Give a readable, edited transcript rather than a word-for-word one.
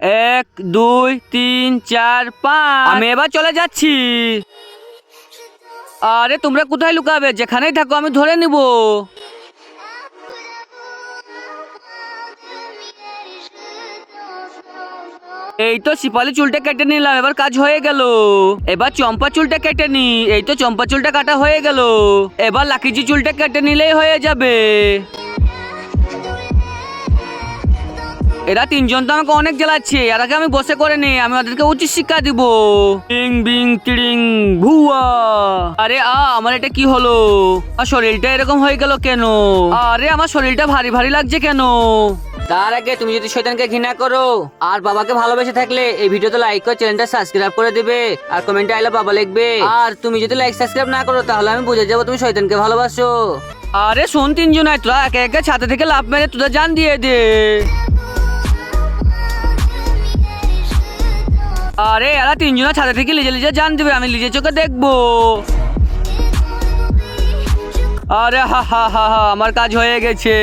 1 2 3 4 5। আমি এবার চলে যাচ্ছি। আরে তোমরা কোথায় লুকাবে? যেখানেই থাকো আমি ধরে নিব। এই তো শিপালি চুলটা কেটে নিলাম, এবার কাজ হয়ে গেল। এবার চম্পা চুলটা কেটে নি। এই তো চম্পা চুলটা কাটা হয়ে গেল। এবার লাকিজি চুলটা কেটে নিলেই হয়ে যাবে। এরা তিনজন তো আমাকে অনেক জ্বালাচ্ছে, আর আগে আমি বসে করে নি, আমি ওদেরকে উচিত শিক্ষা দিব। বিং বিং তিড়িং ভুয়া। আরে আমার এটা কি হলো? আর শরীরটা এরকম হয়ে গেল কেন? আরে আমার শরীরটা ভারী ভারী লাগছে কেন? তার আগে তুমি যদি শয়তানকে ঘৃণা করো আর বাবাকে ভালোবেসে থাকলে এই ভিডিওতে লাইক করে চ্যানেলটা সাবস্ক্রাইব করে দিবে আর কমেন্টে আই লাভ বাবা লিখবে। আর তুমি যদি লাইক সাবস্ক্রাইব না করো তাহলে আমি বুঝে যাবো তুমি শয়তানকে ভালোবাসো। আরে শোন তিনজন, তোরা একে একে ছাদে থেকে লাফ মেরে তোদের জান দিয়ে দে। আরে এরা তিনজনের ছাদে থেকে লিজে লিজে জান দিবে, আমি লিজে চোখে দেখবো। আরে হা হা হা হা, আমার কাজ হয়ে গেছে।